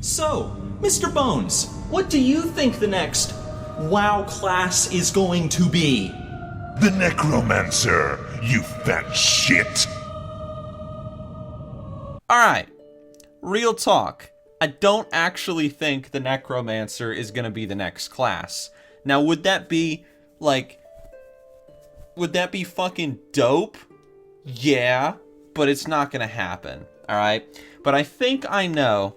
So, Mr. Bones, what do you think the next WoW class is going to be? The Necromancer, you fat shit! Alright, real talk. I don't actually think the Necromancer is going to be the next class. Now, would that be fucking dope? Yeah, but it's not going to happen, alright? But I think I know,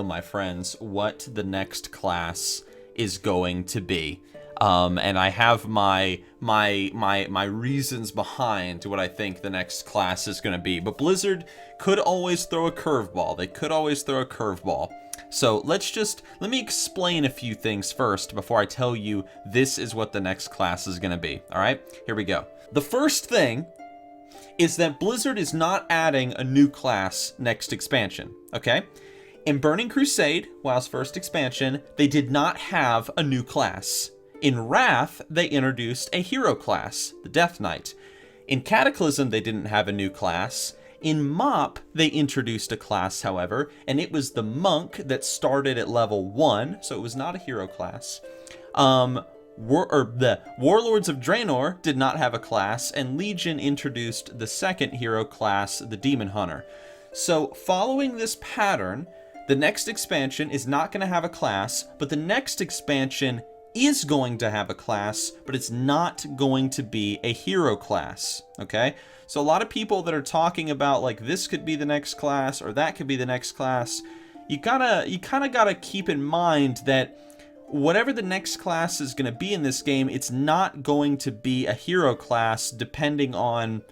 my friends, what the next class is going to be. And I have my reasons behind what I think the next class is going to be. But Blizzard could always throw a curveball. They could always throw a curveball. So let me explain a few things first before I tell you this is what the next class is going to be. All right, here we go. The first thing is that Blizzard is not adding a new class next expansion. Okay. In Burning Crusade, WoW's first expansion, they did not have a new class. In Wrath, they introduced a hero class, the Death Knight. In Cataclysm, they didn't have a new class. In MoP, they introduced a class, however, and it was the Monk that started at level 1, so it was not a hero class. The Warlords of Draenor did not have a class, and Legion introduced the second hero class, the Demon Hunter. So, following this pattern, the next expansion is not going to have a class, but the next expansion is going to have a class, but it's not going to be a hero class, okay? So a lot of people that are talking about, like, this could be the next class, or that could be the next class, you kind of gotta keep in mind that whatever the next class is going to be in this game, it's not going to be a hero class, depending on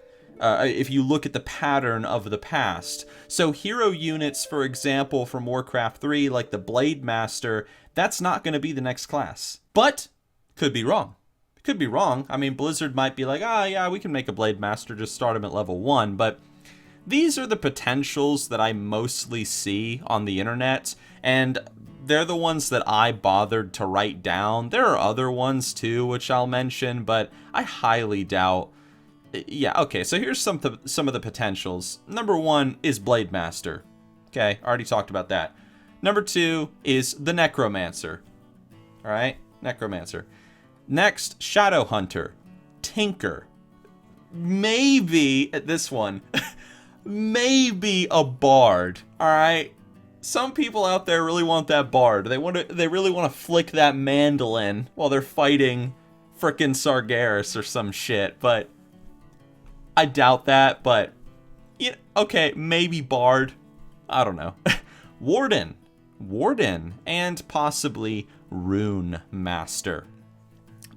if you look at the pattern of the past. So hero units, for example, from Warcraft 3, like the Blade Master, that's not going to be the next class. But, could be wrong. Could be wrong. I mean, Blizzard might be like, yeah, we can make a Blade Master, just start him at level 1. But these are the potentials that I mostly see on the internet, and they're the ones that I bothered to write down. There are other ones too, which I'll mention, but I highly doubt. Yeah, okay, so here's some of the potentials. Number 1 is Blade Master. Okay, already talked about that. Number 2 is the Necromancer. Alright, Necromancer. Next, Shadowhunter. Tinker. Maybe, at this one, maybe a Bard. Alright? Some people out there really want that Bard. They really want to flick that mandolin while they're fighting frickin' Sargeras or some shit, but I doubt that, but yeah, okay, maybe Bard. I don't know. Warden, and possibly Runemaster.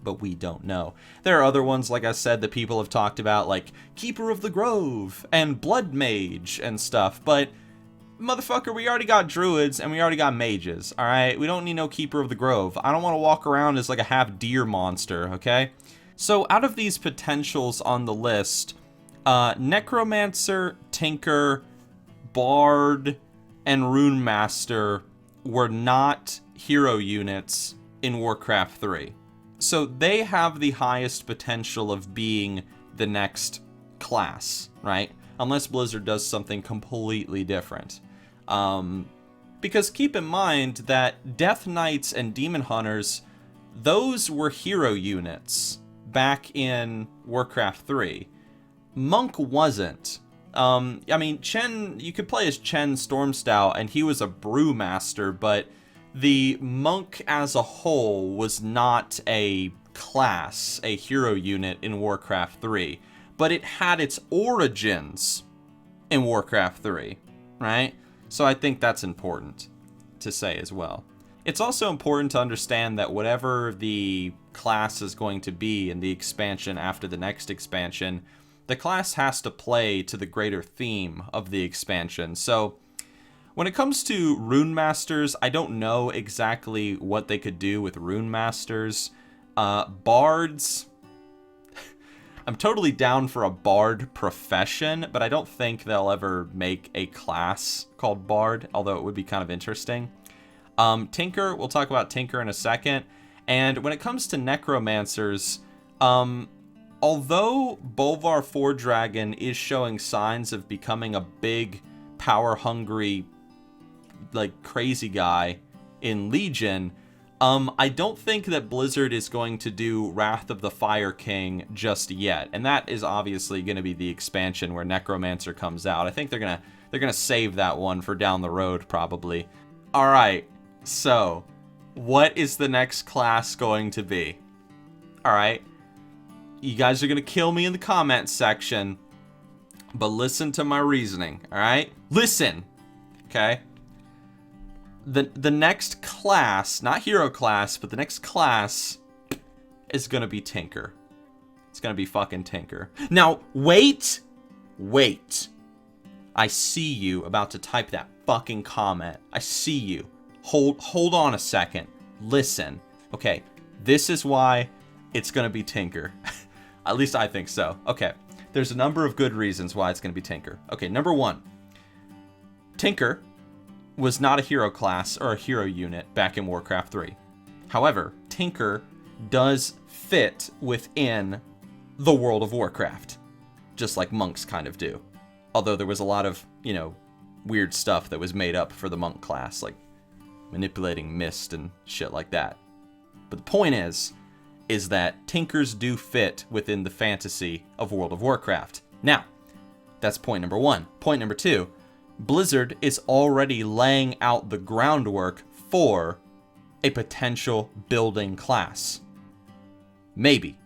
But we don't know. There are other ones, like I said, that people have talked about, like Keeper of the Grove and Blood Mage and stuff, but motherfucker, we already got druids and we already got mages, alright? We don't need no Keeper of the Grove. I don't want to walk around as like a half deer monster, okay? So out of these potentials on the list, Necromancer, Tinker, Bard, and Runemaster were not hero units in Warcraft 3. So they have the highest potential of being the next class, right? Unless Blizzard does something completely different. Because keep in mind that Death Knights and Demon Hunters, those were hero units back in Warcraft 3. Monk wasn't. I mean, Chen, you could play as Chen Stormstout, and he was a brewmaster, but the Monk as a whole was not a class, a hero unit in Warcraft 3. But it had its origins in Warcraft 3, right? So I think that's important to say as well. It's also important to understand that whatever the class is going to be in the expansion after the next expansion, the class has to play to the greater theme of the expansion. So when it comes to Runemasters, I don't know exactly what they could do with Runemasters. Bards, I'm totally down for a Bard profession, but I don't think they'll ever make a class called Bard, although it would be kind of interesting. Tinker, we'll talk about Tinker in a second. And when it comes to Necromancers, although Bolvar Fordragon is showing signs of becoming a big, power-hungry like crazy guy in Legion, I don't think that Blizzard is going to do Wrath of the Fire King just yet, and that is obviously going to be the expansion where Necromancer comes out. I think they're gonna save that one for down the road, probably. All right, so what is the next class going to be? All right, you guys are gonna kill me in the comments section, but listen to my reasoning. All right, listen, okay? The next class, not hero class, but the next class is gonna be Tinker. It's gonna be fucking Tinker. Now, wait. I see you about to type that fucking comment. I see you. Hold on a second. Listen. Okay, this is why it's gonna be Tinker. At least I think so. Okay, there's a number of good reasons why it's gonna be Tinker. Okay, number one, Tinker was not a hero class or a hero unit back in Warcraft 3. However, Tinker does fit within the world of Warcraft, just like monks kind of do. Although there was a lot of, weird stuff that was made up for the monk class, like manipulating mist and shit like that. But the point is that Tinkers do fit within the fantasy of World of Warcraft. Now, that's point number one. Point number two, Blizzard is already laying out the groundwork for a potential building class. Maybe.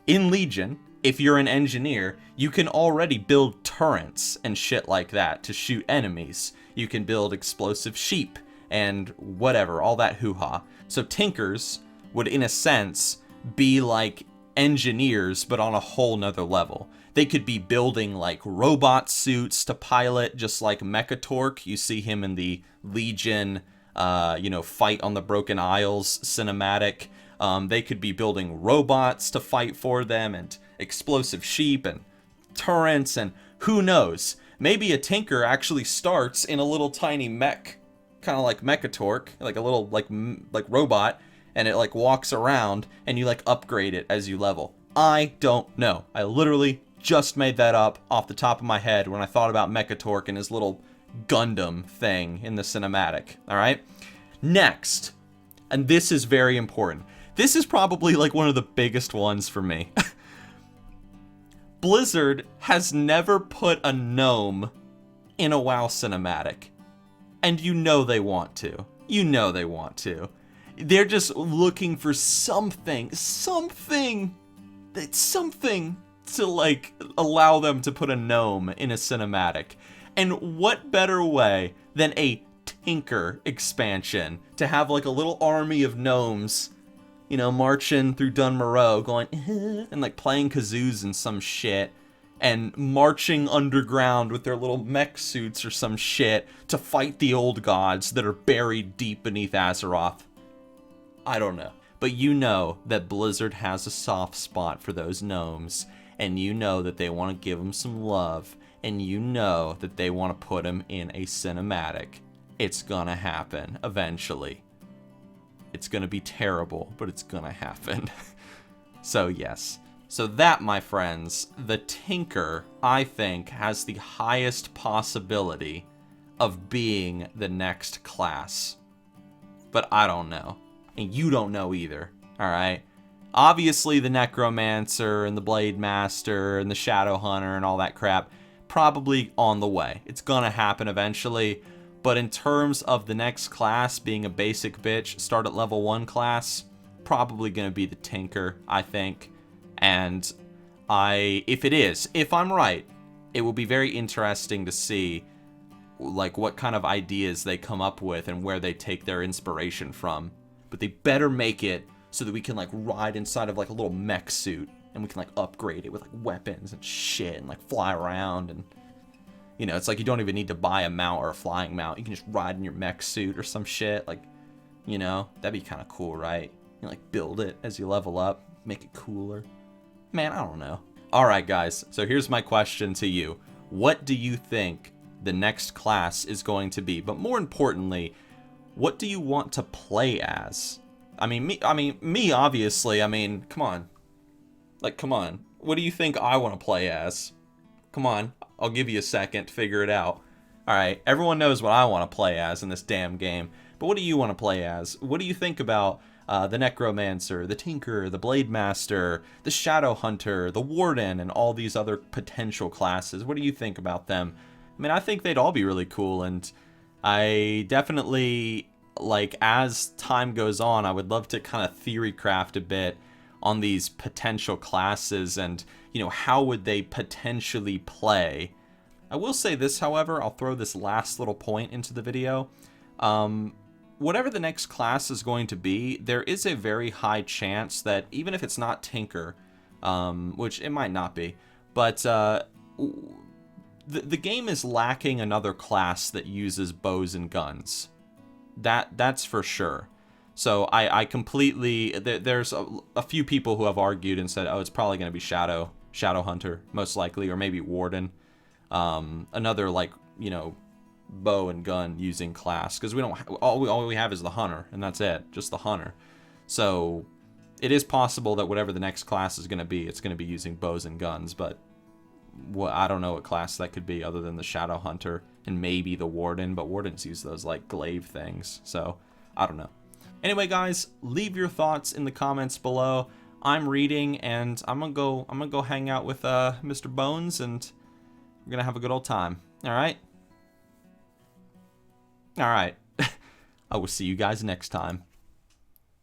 In Legion, if you're an engineer, you can already build turrets and shit like that to shoot enemies. You can build explosive sheep and whatever, all that hoo-ha. So Tinkers would, in a sense, be like engineers, but on a whole nother level. They could be building like robot suits to pilot, just like Mechatork. You see him in the Legion, fight on the Broken Isles cinematic. They could be building robots to fight for them, and explosive sheep and turrets, and who knows? Maybe a Tinker actually starts in a little tiny mech, kind of like Mechatork, like a little like robot, and it like walks around, and you like upgrade it as you level. I don't know. I literally just made that up off the top of my head when I thought about Mechatork and his little Gundam thing in the cinematic. All right. Next, and this is very important. This is probably like one of the biggest ones for me. Blizzard has never put a gnome in a WoW cinematic. And you know they want to. They're just looking for something to like allow them to put a gnome in a cinematic. And what better way than a Tinker expansion to have like a little army of gnomes, marching through Dunmoreau going and like playing kazoos and some shit, and marching underground with their little mech suits or some shit to fight the old gods that are buried deep beneath Azeroth. I don't know. But you know that Blizzard has a soft spot for those gnomes, and you know that they want to give them some love, and you know that they want to put them in a cinematic. It's gonna happen eventually. It's gonna be terrible, but it's gonna happen. So yes. So that, my friends, the Tinker, I think, has the highest possibility of being the next class. But I don't know. And you don't know either, alright? Obviously, the Necromancer and the Blade Master and the Shadowhunter and all that crap, probably on the way. It's gonna happen eventually. But in terms of the next class being a basic bitch, start at level 1 class, probably gonna be the Tinker, I think. And if I'm right, it will be very interesting to see like what kind of ideas they come up with and where they take their inspiration from. But they better make it so that we can like ride inside of like a little mech suit, and we can like upgrade it with like weapons and shit, and like fly around, and it's like you don't even need to buy a mount or a flying mount. You can just ride in your mech suit or some shit, like, that'd be kind of cool, right? You like build it as you level up, make it cooler. Man, I don't know. Alright guys, so here's my question to you. What do you think the next class is going to be? But more importantly, what do you want to play as? Me obviously, come on. Like, come on. What do you think I want to play as? Come on, I'll give you a second to figure it out. Alright, everyone knows what I want to play as in this damn game. But what do you want to play as? What do you think about the Necromancer, the Tinker, the Blade Master, the Shadowhunter, the Warden, and all these other potential classes? What do you think about them? I mean, I think they'd all be really cool, and I definitely, like, as time goes on, I would love to kind of theory craft a bit on these potential classes and, you know, how would they potentially play. I will say this, however, I'll throw this last little point into the video. Whatever the next class is going to be, there is a very high chance that even if it's not Tinker, which it might not be, but the game is lacking another class that uses bows and guns. That's for sure. So I completely, there's a few people who have argued and said, oh, it's probably going to be Shadowhunter, most likely, or maybe Warden. Another, like, you know, bow and gun using class, because we don't, all we have is the Hunter, and that's it, just the Hunter. So it is possible that whatever the next class is going to be, it's going to be using bows and guns, but I don't know what class that could be other than the Shadowhunter and maybe the Warden, but Wardens use those, like, glaive things, so I don't know. Anyway, guys, leave your thoughts in the comments below. I'm reading, and I'm gonna go hang out with Mr. Bones, and we're gonna have a good old time. All right. I will see you guys next time.